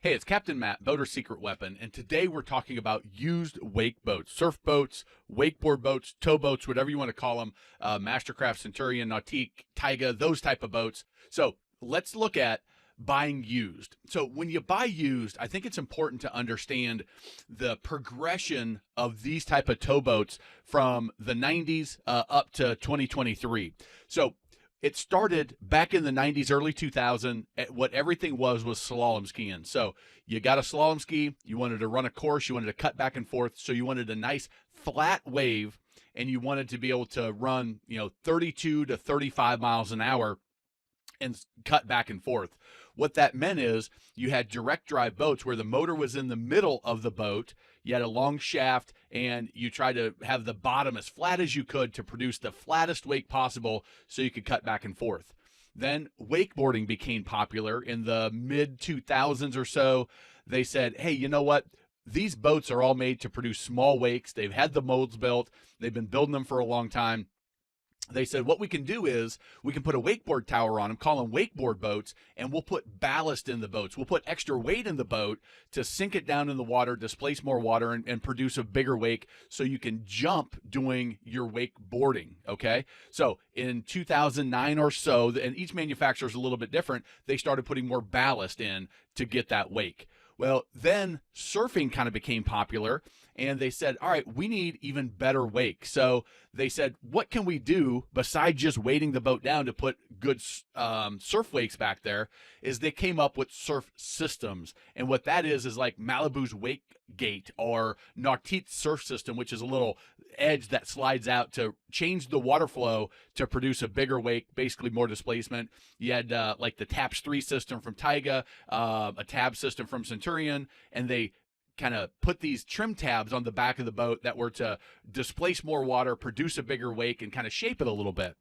Hey, it's Captain Matt, Boater's Secret Weapon, and today we're talking about used wake boats, surf boats, wakeboard boats, tow boats, whatever you want to call them, Mastercraft, Centurion, Nautique, Taiga, those type of boats. So let's look at buying used. So when you buy used, I think it's important to understand the progression of these type of tow boats from the 90s up to 2023. So it started back in the 90s, early 2000. What everything was slalom skiing. So you got a slalom ski, you wanted to run a course, you wanted to cut back and forth. So you wanted a nice flat wave, and you wanted to be able to run, 32 to 35 miles an hour and cut back and forth. What that meant is you had direct drive boats where the motor was in the middle of the boat. You had a long shaft, and you tried to have the bottom as flat as you could to produce the flattest wake possible so you could cut back and forth. Then wakeboarding became popular in the mid 2000s or so. They said, hey, you know what? These boats are all made to produce small wakes. They've had the molds built. They've been building them for a long time. They said, what we can do is we can put a wakeboard tower on them, call them wakeboard boats, and we'll put ballast in the boats. We'll put extra weight in the boat to sink it down in the water, displace more water, and produce a bigger wake so you can jump doing your wakeboarding, okay? So in 2009 or so, and each manufacturer is a little bit different, they started putting more ballast in to get that wake. Well, then surfing kind of became popular, and they said, all right, we need even better wake. So they said, what can we do besides just weighting the boat down to put good surf wakes back there? Is they came up with surf systems. And what that is like Malibu's Wake Gate or Nautique's surf system, which is a little edge that slides out to change the water flow to produce a bigger wake, basically more displacement. You had like the TAPS 3 system from Taiga, a tab system from Centurion, and they kind of put these trim tabs on the back of the boat that were to displace more water, produce a bigger wake, and kind of shape it a little bit.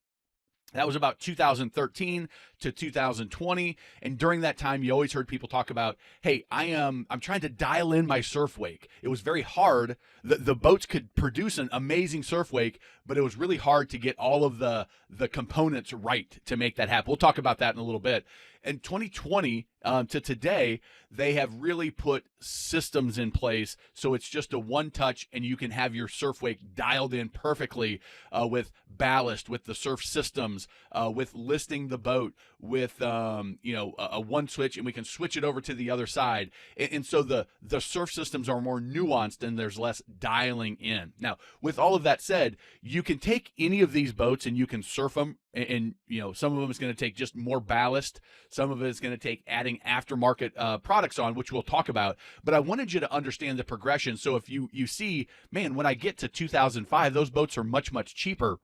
That was about 2013 to 2020. And during that time, you always heard people talk about, hey, I'm trying to dial in my surf wake. It was very hard. The boats could produce an amazing surf wake, but it was really hard to get all of the components right to make that happen. We'll talk about that in a little bit. In 2020 to today, they have really put systems in place so it's just a one touch and you can have your surf wake dialed in perfectly with ballast, with the surf systems, with listing the boat, with a one switch, and we can switch it over to the other side. And so the surf systems are more nuanced and there's less dialing in. Now, with all of that said, you can take any of these boats and you can surf them. And some of them is going to take just more ballast. Some of it is going to take adding aftermarket products on, which we'll talk about. But I wanted you to understand the progression. So if you see, man, when I get to 2005, those boats are much, much cheaper.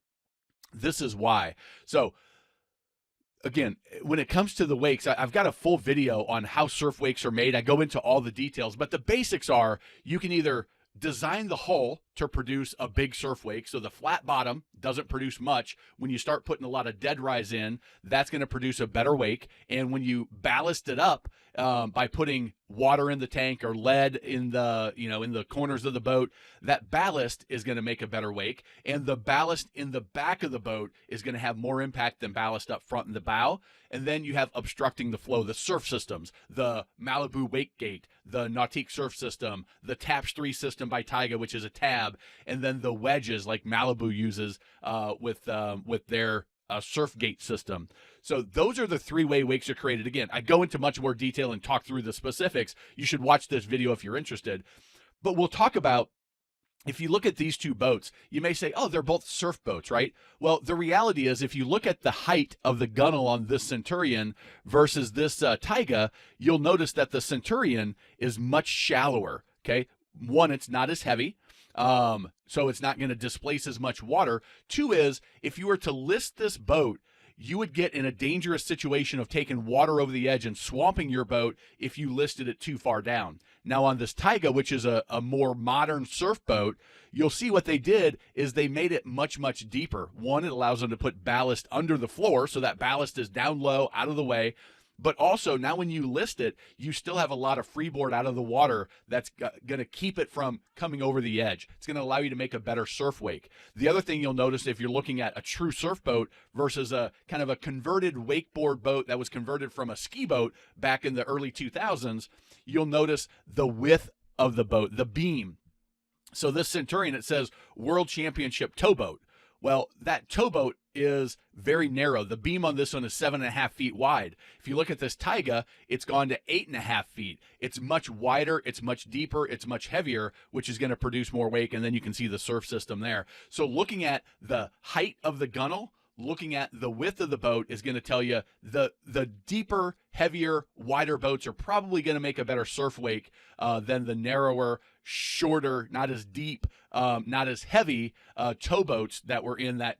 This is why. So again, when it comes to the wakes, I've got a full video on how surf wakes are made. I go into all the details, but the basics are you can either design the hull to produce a big surf wake. So the flat bottom doesn't produce much. When you start putting a lot of dead rise in, that's going to produce a better wake. And when you ballast it up by putting water in the tank or lead in the, in the corners of the boat, that ballast is going to make a better wake. And the ballast in the back of the boat is going to have more impact than ballast up front in the bow. And then you have obstructing the flow, the surf systems, the Malibu Wake Gate, the Nautique surf system, the TAPS 3 system by Taiga, which is a tab, and then the wedges like Malibu uses with their surf gate system. So those are the three-way wakes are created. Again, I go into much more detail and talk through the specifics. You should watch this video if you're interested. But we'll talk about, if you look at these two boats, you may say, oh, they're both surf boats, right? Well, the reality is if you look at the height of the gunnel on this Centurion versus this Taiga, you'll notice that the Centurion is much shallower, okay? One, it's not as heavy, so it's not going to displace as much water. Two is, if you were to list this boat, you would get in a dangerous situation of taking water over the edge and swamping your boat if you listed it too far down. Now on this Taiga, which is a more modern surf boat, you'll see what they did is they made it much, much deeper. One, it allows them to put ballast under the floor, so that ballast is down low, out of the way. But also, now when you list it, you still have a lot of freeboard out of the water that's going to keep it from coming over the edge. It's going to allow you to make a better surf wake. The other thing you'll notice if you're looking at a true surf boat versus a kind of a converted wakeboard boat that was converted from a ski boat back in the early 2000s, you'll notice the width of the boat, the beam. So this Centurion, it says World Championship towboat. Well, that towboat is very narrow. The beam on this one is 7.5 feet wide. If you look at this Taiga, it's gone to 8.5 feet. It's much wider, it's much deeper, it's much heavier, which is going to produce more wake, and then you can see the surf system there. So looking at the height of the gunnel, looking at the width of the boat is going to tell you the deeper, heavier, wider boats are probably going to make a better surf wake than the narrower, shorter, not as deep, not as heavy towboats that were in that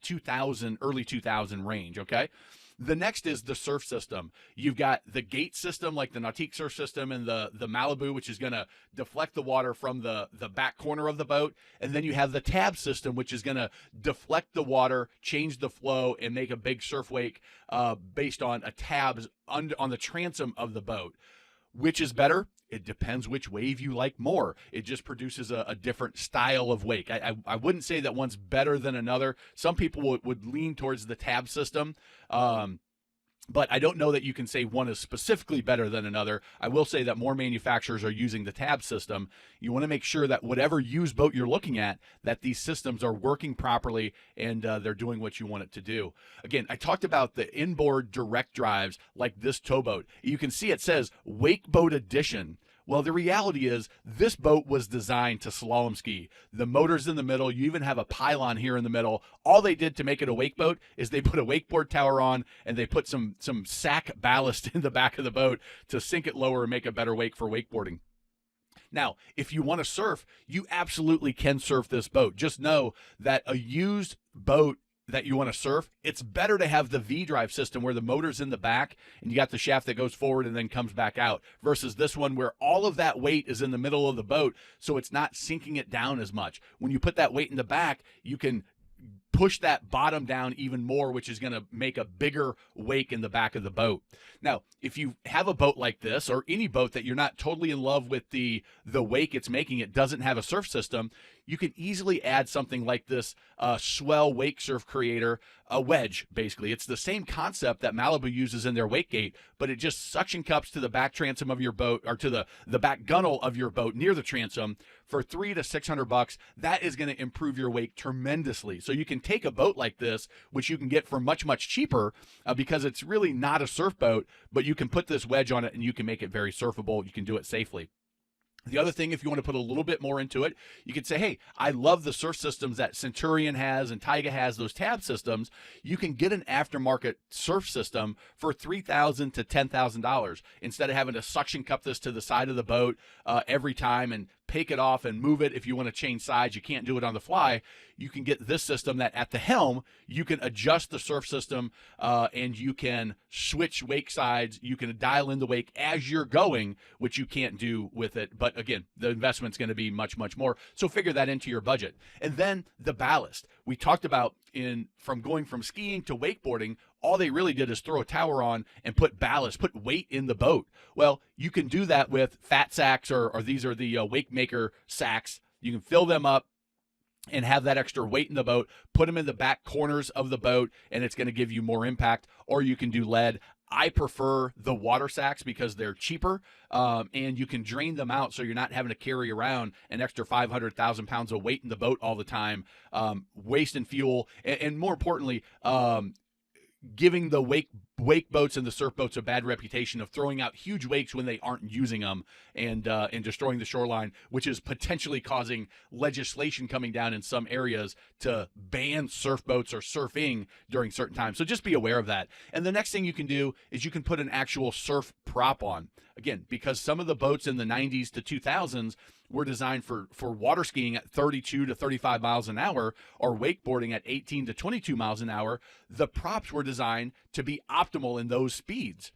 early 2000 range, okay? The next is the surf system. You've got the gate system, like the Nautique surf system, and the Malibu, which is going to deflect the water from the back corner of the boat. And then you have the tab system, which is going to deflect the water, change the flow, and make a big surf wake based on a tabs on the transom of the boat. Which is better? It depends which wave you like more. It just produces a different style of wake. I wouldn't say that one's better than another. Some people would lean towards the tab system, but I don't know that you can say one is specifically better than another. I will say that more manufacturers are using the tab system. You want to make sure that whatever used boat you're looking at, that these systems are working properly and they're doing what you want it to do. Again, I talked about the inboard direct drives like this towboat. You can see it says Wake Boat Edition. Well, the reality is this boat was designed to slalom ski. The motor's in the middle. You even have a pylon here in the middle. All they did to make it a wake boat is they put a wakeboard tower on and they put some sack ballast in the back of the boat to sink it lower and make a better wake for wakeboarding. Now, if you want to surf, you absolutely can surf this boat. Just know that a used boat that you want to surf, it's better to have the V-drive system where the motor's in the back and you got the shaft that goes forward and then comes back out, versus this one where all of that weight is in the middle of the boat, so it's not sinking it down as much. When you put that weight in the back, you can push that bottom down even more, which is going to make a bigger wake in the back of the boat. Now, if you have a boat like this, or any boat that you're not totally in love with the wake it's making, it doesn't have a surf system, you can easily add something like this swell wake surf creator, a wedge, basically. It's the same concept that Malibu uses in their wake gate, but it just suction cups to the back transom of your boat, or to the back gunnel of your boat near the transom for $300 to $600. That is going to improve your wake tremendously. So you can take a boat like this, which you can get for much, much cheaper because it's really not a surf boat, but you can put this wedge on it and you can make it very surfable. You can do it safely. The other thing, if you want to put a little bit more into it, you could say, hey, I love the surf systems that Centurion has and Taiga has, those tab systems. You can get an aftermarket surf system for $3,000 to $10,000 instead of having to suction cup this to the side of the boat every time and take it off and move it. If you want to change sides, you can't do it on the fly. You can get this system that at the helm, you can adjust the surf system and you can switch wake sides. You can dial in the wake as you're going, which you can't do with it. But again, the investment's going to be much, much more. So figure that into your budget. And then the ballast. We talked about from going from skiing to wakeboarding, all they really did is throw a tower on and put ballast, put weight in the boat. Well, you can do that with fat sacks, or these are the wake maker sacks. You can fill them up and have that extra weight in the boat, put them in the back corners of the boat, and it's going to give you more impact. Or you can do lead. I prefer the water sacks because they're cheaper and you can drain them out so you're not having to carry around an extra 500,000 pounds of weight in the boat all the time, wasting fuel, and more importantly, giving the wake boats and the surf boats a bad reputation of throwing out huge wakes when they aren't using them and destroying the shoreline, which is potentially causing legislation coming down in some areas to ban surf boats or surfing during certain times. So just be aware of that. And the next thing you can do is you can put an actual surf prop on. Again, because some of the boats in the 90s to 2000s were designed for water skiing at 32 to 35 miles an hour or wakeboarding at 18 to 22 miles an hour, the props were designed to be optimal in those speeds.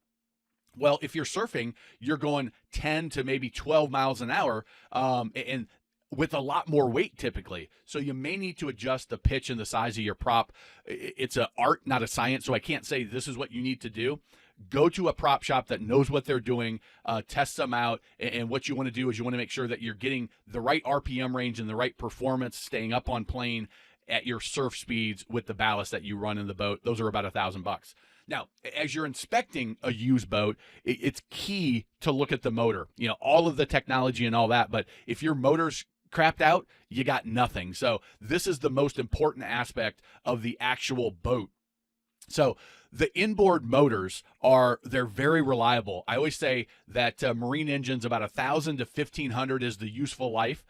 Well, if you're surfing, you're going 10 to maybe 12 miles an hour and with a lot more weight typically. So you may need to adjust the pitch and the size of your prop. It's an art, not a science, so I can't say this is what you need to do. Go to a prop shop that knows what they're doing, test them out, and what you want to do is you want to make sure that you're getting the right RPM range and the right performance, staying up on plane, at your surf speeds with the ballast that you run in the boat. Those are about $1,000. Now, as you're inspecting a used boat, it's key to look at the motor, all of the technology and all that. But if your motor's crapped out, you got nothing. So this is the most important aspect of the actual boat. So the inboard motors they're very reliable. I always say that marine engines, about 1,000 to 1,500 is the useful life.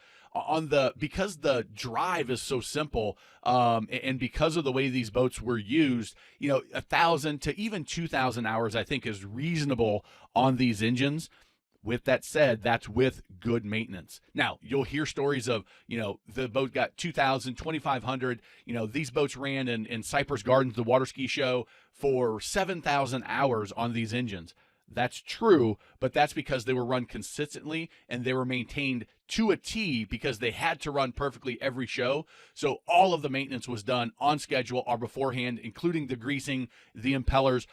Because the drive is so simple, and because of the way these boats were used, 1,000 to even 2,000 hours, I think, is reasonable on these engines. With that said, that's with good maintenance. Now, you'll hear stories of, the boat got 2,000, 2,500. These boats ran in Cypress Gardens, the water ski show, for 7,000 hours on these engines. That's true, but that's because they were run consistently and they were maintained to a T because they had to run perfectly every show. So all of the maintenance was done on schedule or beforehand, including the greasing, the impellers,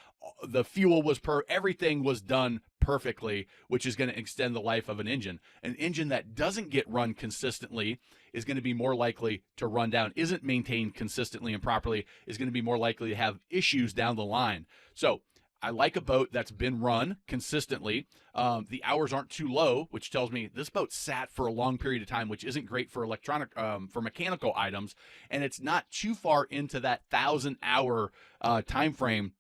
the fuel was everything was done perfectly, which is going to extend the life of an engine. An engine that doesn't get run consistently is going to be more likely to run down, isn't maintained consistently and properly, is going to be more likely to have issues down the line. So I like a boat that's been run consistently. The hours aren't too low, which tells me this boat sat for a long period of time, which isn't great for for mechanical items. And it's not too far into that 1,000-hour time frame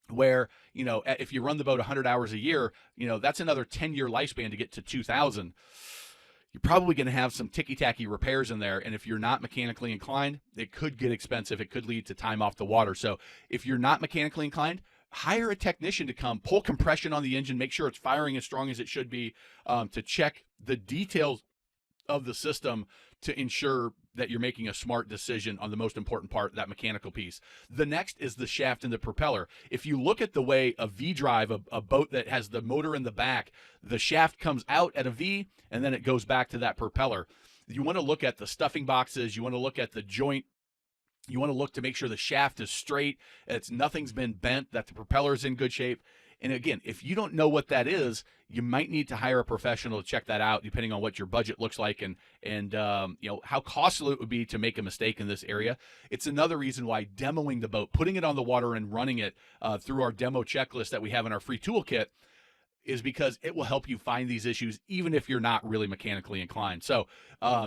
where, if you run the boat 100 hours a year, that's another 10-year lifespan to get to 2,000. You're probably going to have some ticky-tacky repairs in there. And if you're not mechanically inclined, it could get expensive. It could lead to time off the water. So if you're not mechanically inclined, hire a technician to come pull compression on the engine, make sure it's firing as strong as it should be, to check the details of the system to ensure that you're making a smart decision on the most important part, that mechanical piece. The next is the shaft and the propeller. If you look at the way a V drive, a boat that has the motor in the back, the shaft comes out at a V and then it goes back to that propeller. You want to look at the stuffing boxes. You want to look at the joint. You want to look to make sure the shaft is straight, nothing's been bent, that the propeller is in good shape. And again, if you don't know what that is, you might need to hire a professional to check that out, depending on what your budget looks like and how costly it would be to make a mistake in this area. It's another reason why demoing the boat, putting it on the water and running it through our demo checklist that we have in our free toolkit, is because it will help you find these issues even if you're not really mechanically inclined. So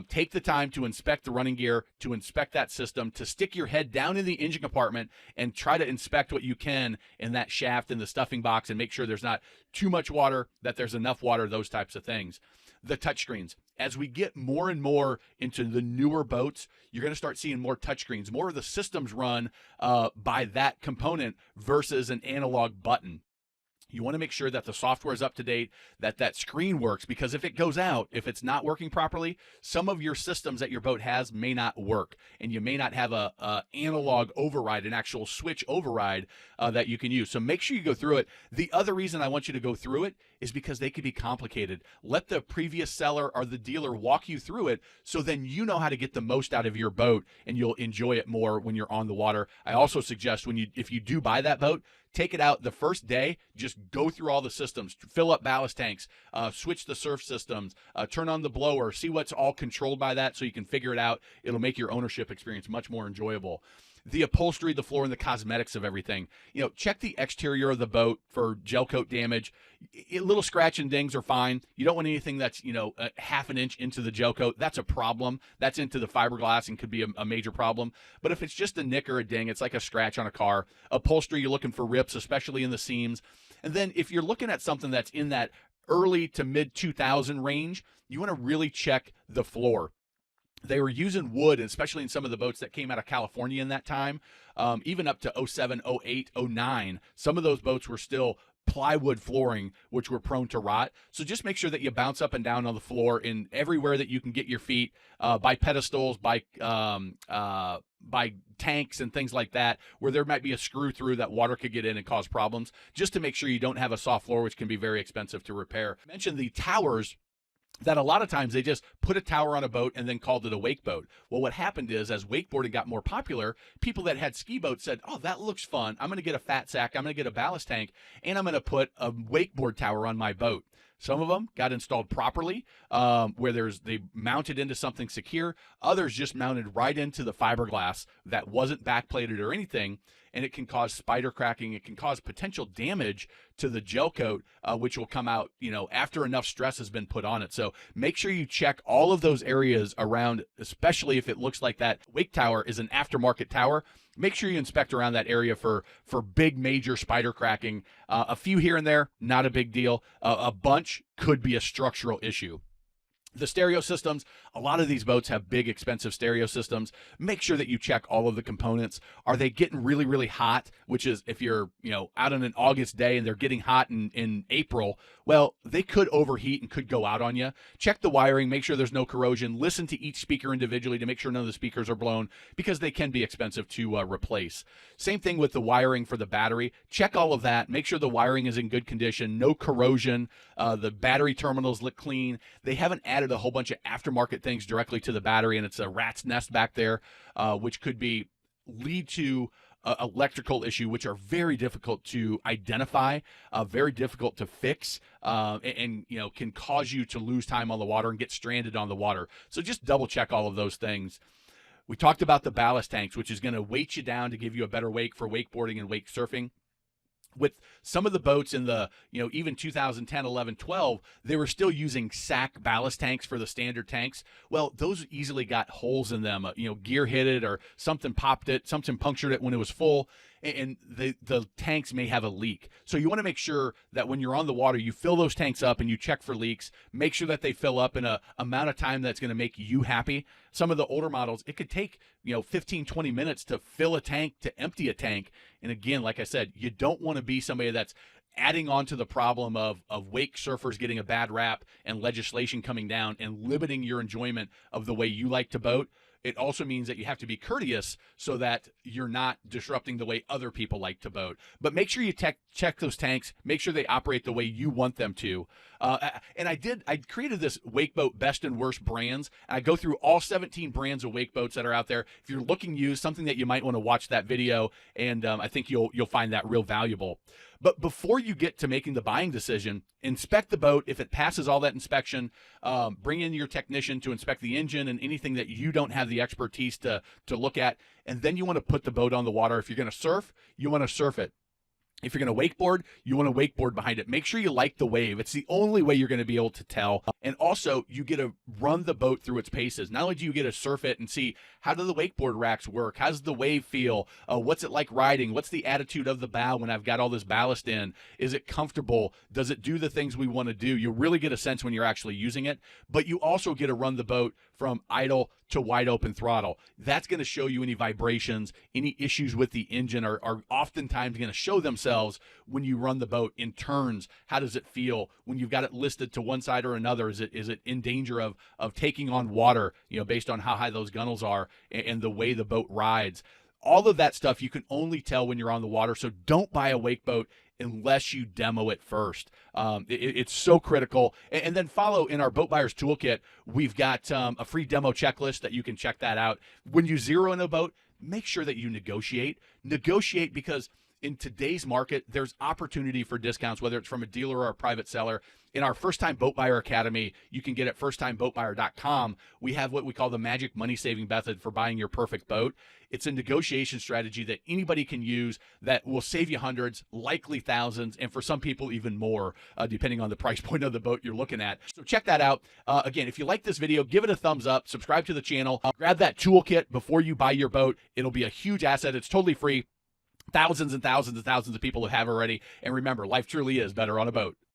take the time to inspect the running gear, to inspect that system, to stick your head down in the engine compartment and try to inspect what you can in that shaft and the stuffing box and make sure there's not too much water, that there's enough water, those types of things. The touchscreens. As we get more and more into the newer boats, you're going to start seeing more touchscreens. More of the systems run by that component versus an analog button. You want to make sure that the software is up to date, that screen works, because if it goes out, if it's not working properly, some of your systems that your boat has may not work, and you may not have a analog override, an actual switch override that you can use. So make sure you go through it. The other reason I want you to go through it is because they could be complicated. Let the previous seller or the dealer walk you through it, so then you know how to get the most out of your boat, and you'll enjoy it more when you're on the water. I also suggest if you do buy that boat, take it out the first day, just go through all the systems, fill up ballast tanks, switch the surf systems, turn on the blower, see what's all controlled by that so you can figure it out. It'll make your ownership experience much more enjoyable. The upholstery, the floor, and the cosmetics of everything. Check the exterior of the boat for gel coat damage. Little scratch and dings are fine. You don't want anything that's, a half an inch into the gel coat. That's a problem. That's into the fiberglass and could be a major problem. But if it's just a nick or a ding, it's like a scratch on a car. Upholstery, you're looking for rips, especially in the seams. And then if you're looking at something that's in that early to mid 2000 range, you want to really check the floor. They were using wood, especially in some of the boats that came out of California in that time, even up to 07, 08, 09. Some of those boats were still plywood flooring, which were prone to rot. So just make sure that you bounce up and down on the floor in everywhere that you can get your feet, by pedestals, by tanks and things like that, where there might be a screw through that water could get in and cause problems, just to make sure you don't have a soft floor, which can be very expensive to repair. I mentioned the towers, that a lot of times they just put a tower on a boat and then called it a wake boat. Well, what happened is, as wakeboarding got more popular, people that had ski boats said, oh, that looks fun. I'm going to get a fat sack. I'm going to get a ballast tank, and I'm going to put a wakeboard tower on my boat. Some of them got installed properly, where they mounted into something secure. Others just mounted right into the fiberglass that wasn't backplated or anything, and it can cause spider cracking. It can cause potential damage to the gel coat, which will come out, after enough stress has been put on it. So make sure you check all of those areas around, especially if it looks like that wake tower is an aftermarket tower. Make sure you inspect around that area for big major spider cracking. A few here and there, not a big deal. A bunch could be a structural issue. The stereo systems, a lot of these boats have big, expensive stereo systems. Make sure that you check all of the components. Are they getting really, really hot? Which is, if you're, out on an August day and they're getting hot in April, well, they could overheat and could go out on you. Check the wiring, make sure there's no corrosion. Listen to each speaker individually to make sure none of the speakers are blown, because they can be expensive to replace. Same thing with the wiring for the battery. Check all of that. Make sure the wiring is in good condition, no corrosion. The battery terminals look clean. They haven't added a whole bunch of aftermarket things directly to the battery, and it's a rat's nest back there, which could lead to electrical issue, which are very difficult to identify, very difficult to fix, and can cause you to lose time on the water and get stranded on the water. So just double check all of those things. We talked about the ballast tanks, which is going to weight you down to give you a better wake for wakeboarding and wake surfing. With some of the boats in the, even 2010, 11, 12, they were still using sack ballast tanks for the standard tanks. Well, those easily got holes in them. Gear hit it, or something popped it, something punctured it when it was full, and the tanks may have a leak. So you want to make sure that when you're on the water, you fill those tanks up and you check for leaks. Make sure that they fill up in a amount of time that's going to make you happy. Some of the older models, it could take 15, 20 minutes to fill a tank, to empty a tank. And again, like I said, you don't want to be somebody that's adding on to the problem of wake surfers getting a bad rap and legislation coming down and limiting your enjoyment of the way you like to boat. It also means that you have to be courteous so that you're not disrupting the way other people like to boat. But make sure you check those tanks. Make sure they operate the way you want them to. And I created this wake boat best and worst brands. And I go through all 17 brands of wake boats that are out there. If you're looking used, something that you might want to watch that video, and I think you'll find that real valuable. But before you get to making the buying decision, inspect the boat. If it passes all that inspection, bring in your technician to inspect the engine and anything that you don't have the expertise to look at. And then you want to put the boat on the water. If you're going to surf, you want to surf it. If you're going to wakeboard, you want to wakeboard behind it. Make sure you like the wave. It's the only way you're going to be able to tell. And also, you get to run the boat through its paces. Not only do you get to surf it and see, how do the wakeboard racks work? How does the wave feel? What's it like riding? What's the attitude of the bow when I've got all this ballast in? Is it comfortable? Does it do the things we want to do? You really get a sense when you're actually using it. But you also get to run the boat from idle to wide open throttle. That's going to show you any vibrations, any issues with the engine are oftentimes going to show themselves when you run the boat in turns. How does it feel when you've got it listed to one side or another? Is it in danger of taking on water, based on how high those gunnels are and the way the boat rides? All of that stuff you can only tell when you're on the water. So don't buy a wake boat unless you demo it first. It's so critical. And then follow in our Boat Buyers Toolkit. We've got a free demo checklist that you can check that out. When you zero in a boat, make sure that you negotiate. Negotiate, because in today's market, there's opportunity for discounts, whether it's from a dealer or a private seller. In our First Time Boat Buyer Academy, you can get at firsttimeboatbuyer.com. We have what we call the magic money saving method for buying your perfect boat. It's a negotiation strategy that anybody can use that will save you hundreds, likely thousands, and for some people even more, depending on the price point of the boat you're looking at. So check that out. Again, if you like this video, give it a thumbs up, subscribe to the channel, grab that toolkit before you buy your boat. It'll be a huge asset. It's totally free. Thousands and thousands and thousands of people have already. And remember, life truly is better on a boat.